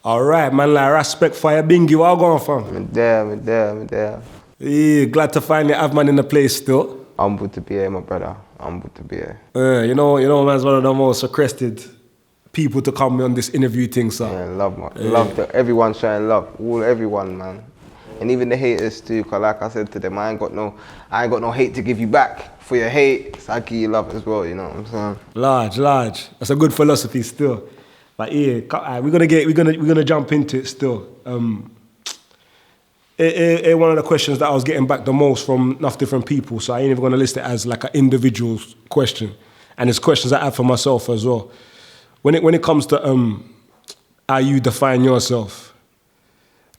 Alright, man, like Raspect, Fyabinghi, where I going from? I'm there. Yeah, glad to finally have man in the place still. Humble to be here, my brother. Humble to be here. You know, man's one of the most requested people to come on this interview thing, so. Yeah, love, man. Love that everyone showing love. Everyone, man. And even the haters too, cause like I said to them, I ain't got no hate to give you back. For your hate, so I give you love as well, you know what I'm saying? Large. That's a good philosophy still. But yeah, we're gonna jump into it still. One of the questions that I was getting back the most from enough different people, so I ain't even gonna list it as like an individual question. And it's questions I have for myself as well. When it comes to how you define yourself,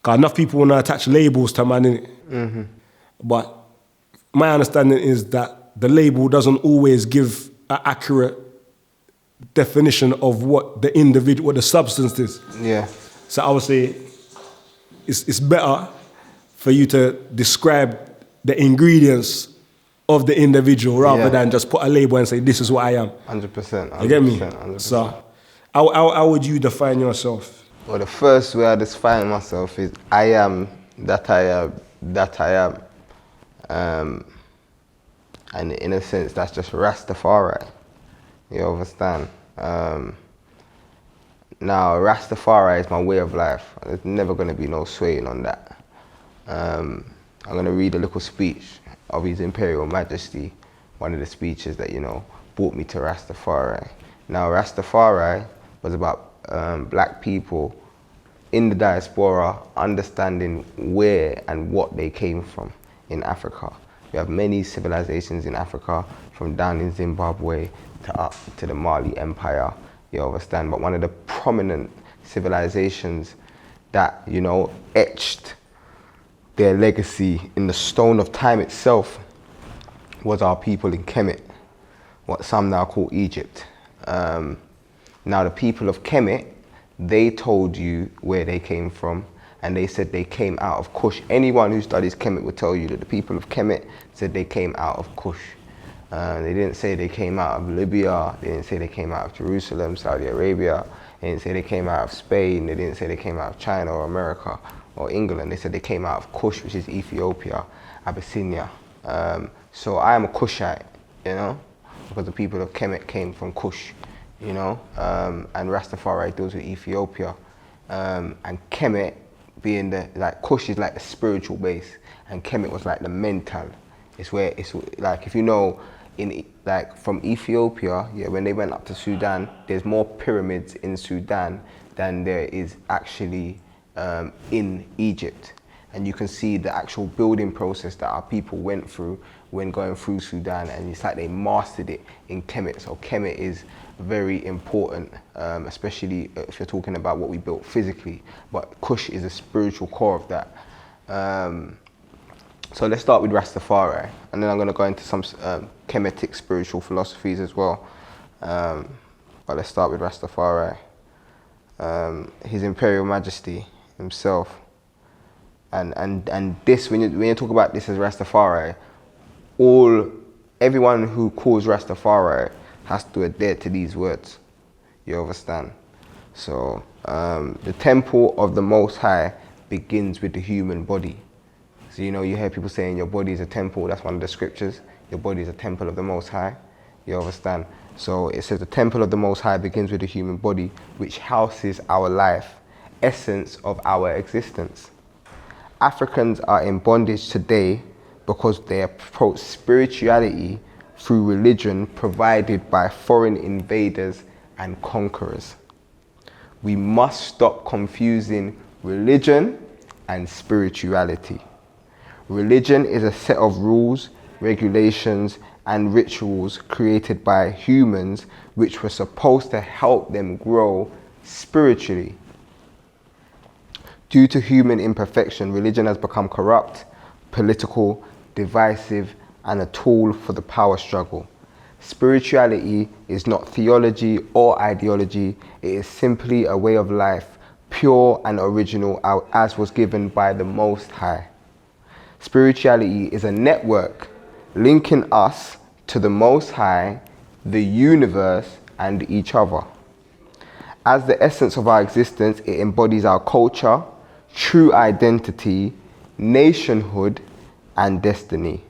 cause enough people wanna attach labels to man, innit? Mm-hmm. But my understanding is that the label doesn't always give an accurate definition of what the individual, what the substance is. Yeah. So I would say it's better for you to describe the ingredients of the individual rather than just put a label and say, this is what I am. 100%. You get me? 100%. So how would you define yourself? Well, the first way I define myself is I am that I am. And in a sense, that's just Rastafari. You understand? Now, Rastafari is my way of life. There's never going to be no swaying on that. I'm going to read a little speech of His Imperial Majesty, one of the speeches that, brought me to Rastafari. Now, Rastafari was about black people in the diaspora understanding where and what they came from in Africa. We have many civilizations in Africa, from down in Zimbabwe to up to the Mali Empire, you understand? But one of the prominent civilizations that, etched their legacy in the stone of time itself was our people in Kemet, what some now call Egypt. Now the people of Kemet, they told you where they came from, and they said they came out of Kush. Anyone who studies Kemet will tell you that the people of Kemet said they came out of Kush. They didn't say they came out of Libya, they didn't say they came out of Jerusalem, Saudi Arabia, they didn't say they came out of Spain, they didn't say they came out of China or America or England. They said they came out of Kush, which is Ethiopia, Abyssinia. So I am a Kushite, because the people of Kemet came from Kush, and Rastafari deals with Ethiopia. And Kemet being Kush is like the spiritual base, and Kemet was like the mental. It's where it's like, if you know, from Ethiopia, when they went up to Sudan, there's more pyramids in Sudan than there is actually in Egypt. And you can see the actual building process that our people went through when going through Sudan, and it's like they mastered it in Kemet. So Kemet is very important, especially if you're talking about what we built physically, but Kush is a spiritual core of that. So let's start with Rastafari, and then I'm going to go into some Kemetic spiritual philosophies as well. But let's start with Rastafari. His Imperial Majesty himself. And this, when you talk about this as Rastafari, everyone who calls Rastafari has to adhere to these words. You understand? So the temple of the Most High begins with the human body. So you hear people saying your body is a temple. That's one of the scriptures. Your body is a temple of the Most High. You understand? So it says the temple of the Most High begins with the human body, which houses our life, essence of our existence. Africans are in bondage today because they approach spirituality through religion provided by foreign invaders and conquerors. We must stop confusing religion and spirituality. Religion is a set of rules, regulations, and rituals created by humans which were supposed to help them grow spiritually. Due to human imperfection, religion has become corrupt, political, divisive, and a tool for the power struggle. Spirituality is not theology or ideology, it is simply a way of life, pure and original as was given by the Most High. Spirituality is a network linking us to the Most High, the universe, and each other. As the essence of our existence, it embodies our culture, true identity, nationhood, and destiny.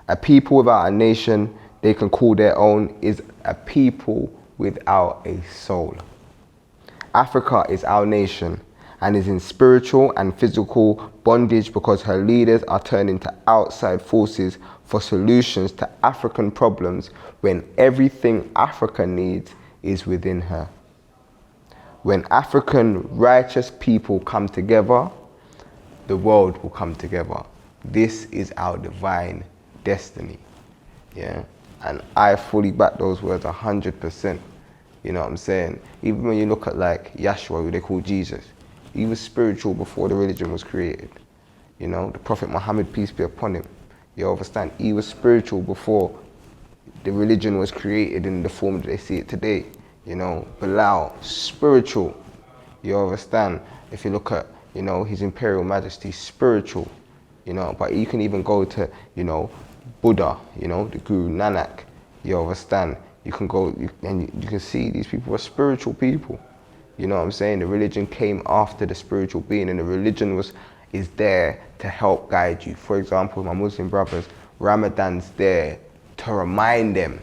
A people without a nation they can call their own is a people without a soul. Africa is our nation and is in spiritual and physical bondage because her leaders are turning to outside forces for solutions to African problems when everything Africa needs is within her. When African righteous people come together, the world will come together. This is our divine destiny. Yeah, and I fully back those words 100%. You know what I'm saying? Even when you look at like Yahshua, who they call Jesus, he was spiritual before the religion was created. You know, the Prophet Muhammad, peace be upon him, you understand? He was spiritual before the religion was created in the form that they see it today. You know, Bilal, spiritual. You understand? If you look at, you know, His Imperial Majesty, spiritual. You know, but you can even go to, you know, Buddha, you know, the Guru Nanak. You understand? You can go and you can see these people are spiritual people. You know what I'm saying? The religion came after the spiritual being, and the religion is there to help guide you. For example, my Muslim brothers, Ramadan's there to remind them.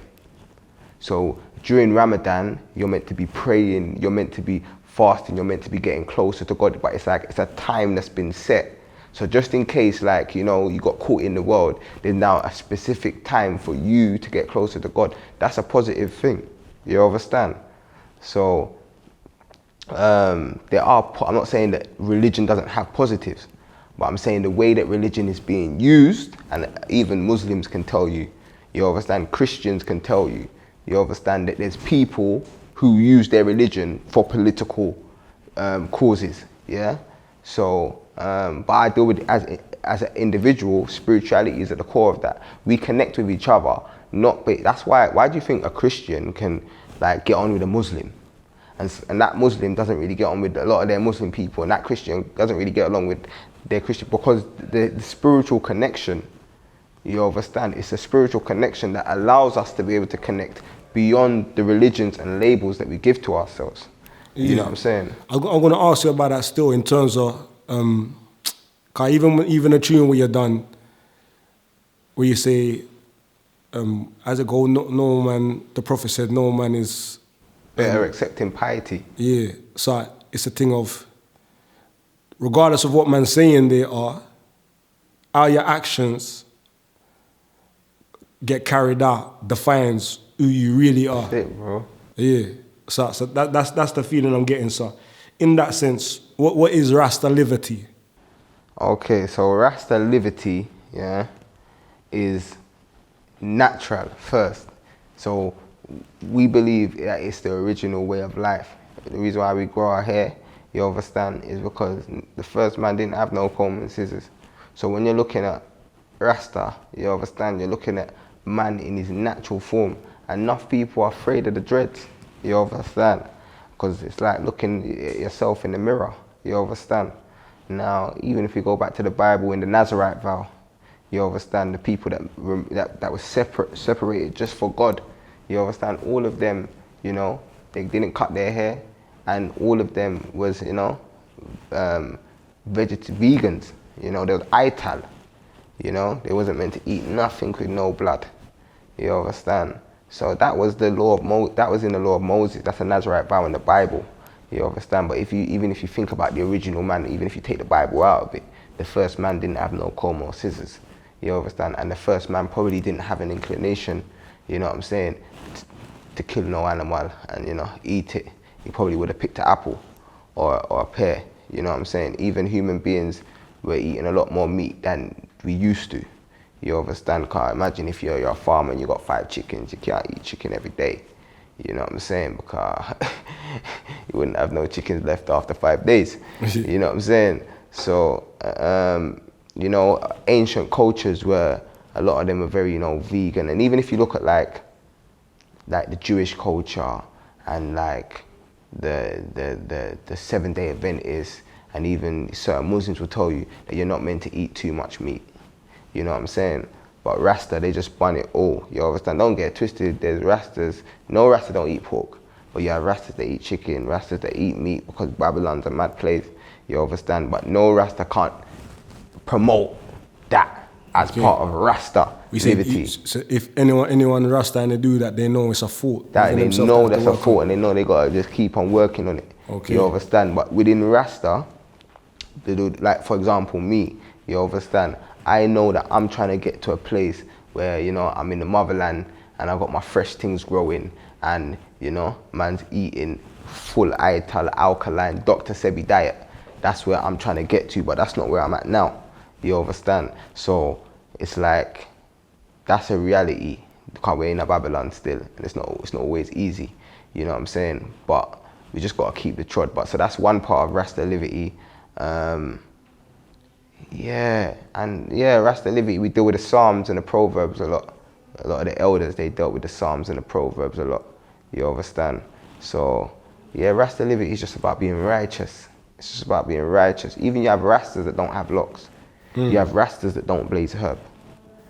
So during Ramadan, you're meant to be praying, you're meant to be fasting, you're meant to be getting closer to God, but it's like it's a time that's been set. So just in case, like, you know, you got caught in the world, there's now a specific time for you to get closer to God. That's a positive thing. You understand? So I'm not saying that religion doesn't have positives, but I'm saying the way that religion is being used, and even Muslims can tell you, you understand, Christians can tell you, you understand that there's people who use their religion for political causes, yeah? So, but I deal with it as an individual. Spirituality is at the core of that. We connect with each other, that's why do you think a Christian can like get on with a Muslim? And that Muslim doesn't really get on with a lot of their Muslim people, and that Christian doesn't really get along with their Christian, because the spiritual connection, you understand, it's a spiritual connection that allows us to be able to connect beyond the religions and labels that we give to ourselves. Yeah. You know what I'm saying? I'm going to ask you about that still in terms of, cause even a tune where you're done, where you say, as it goes, no man, the Prophet said, no man is better accepting piety. Yeah, so it's a thing of, regardless of what man's saying they are, how your actions get carried out defines who you really are. That's it, bro. Yeah, so that's the feeling I'm getting. So in that sense, what is Rasta Livity? Okay, so Rasta Livity, yeah, is natural first. So we believe that it's the original way of life. The reason why we grow our hair, you understand, is because the first man didn't have no comb and scissors. So when you're looking at Rasta, you understand, you're looking at man in his natural form. Enough people are afraid of the dreads, you understand? Because it's like looking at yourself in the mirror, you understand? Now, even if you go back to the Bible in the Nazarite vow, you understand, the people that were separated just for God, you understand, all of them, you know, they didn't cut their hair, and all of them was, you know, vegans, you know, there was ital, you know, they wasn't meant to eat nothing with no blood, you understand? So that was the law of that was in the law of Moses. That's a Nazarite vow in the Bible, you understand? But even if you think about the original man, even if you take the Bible out of it, the first man didn't have no comb or scissors, you understand? And the first man probably didn't have an inclination, you know what I'm saying, to kill no animal and, you know, eat it. He probably would have picked an apple or a pear, you know what I'm saying? Even human beings were eating a lot more meat than we used to. You understand? Can't imagine if you're a farmer and you got 5 chickens, you can't eat chicken every day. You know what I'm saying? Because you wouldn't have no chickens left after 5 days. You know what I'm saying? So, you know, ancient cultures were, a lot of them were very, you know, vegan. And even if you look at like the Jewish culture and like the 7-day Adventists, and even certain Muslims will tell you that you're not meant to eat too much meat. You know what I'm saying? But Rasta, they just bun it all. You understand? Don't get it twisted. There's Rastas. No Rasta don't eat pork. But you have Rastas that eat chicken, Rastas that eat meat, because Babylon's a mad place, you understand? But no Rasta can't promote that as part of Rasta Livity. So if anyone Rasta and they do that, they know it's a fault. That they know that's a fault, and they know they gotta just keep on working on it. Okay. You understand? But within Rasta, they do, like for example me, you understand? I know that I'm trying to get to a place where, you know, I'm in the motherland and I've got my fresh things growing, and, you know, man's eating full ITAL, alkaline, Dr. Sebi diet. That's where I'm trying to get to, but that's not where I'm at now. You understand? So it's like, that's a reality, because we're in a Babylon still, and it's not always easy, you know what I'm saying? But we just gotta keep the trod. But so that's one part of Rasta Livity. Rasta Livity, we deal with the Psalms and the Proverbs a lot. A lot of the elders, they dealt with the Psalms and the Proverbs a lot, you understand? So yeah, Rasta Livity is just about being righteous. It's just about being righteous. Even you have Rastas that don't have locks. You have Rastas that don't blaze herb.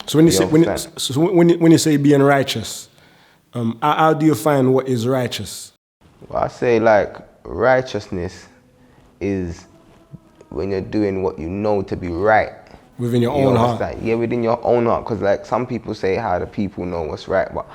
So when you say being righteous, how do you find what is righteous? Well, I say like righteousness is when you're doing what you know to be right. Within your own heart? Yeah, within your own heart. Because like some people say how the people know what's right, but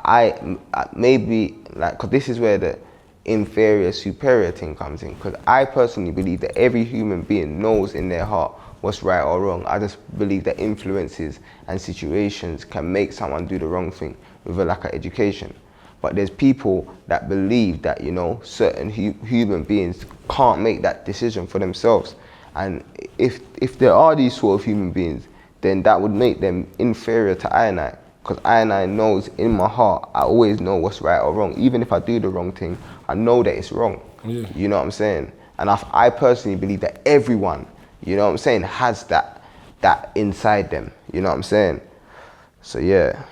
I maybe like, because this is where the inferior superior thing comes in. Because I personally believe that every human being knows in their heart what's right or wrong. I just believe that influences and situations can make someone do the wrong thing with a lack of education. But there's people that believe that, you know, certain human beings can't make that decision for themselves. And if there are these sort of human beings, then that would make them inferior to I and I. Because I and I knows in my heart, I always know what's right or wrong. Even if I do the wrong thing, I know that it's wrong. Yeah. You know what I'm saying? And I personally believe that everyone, you know what I'm saying, has that inside them. You know what I'm saying? So yeah.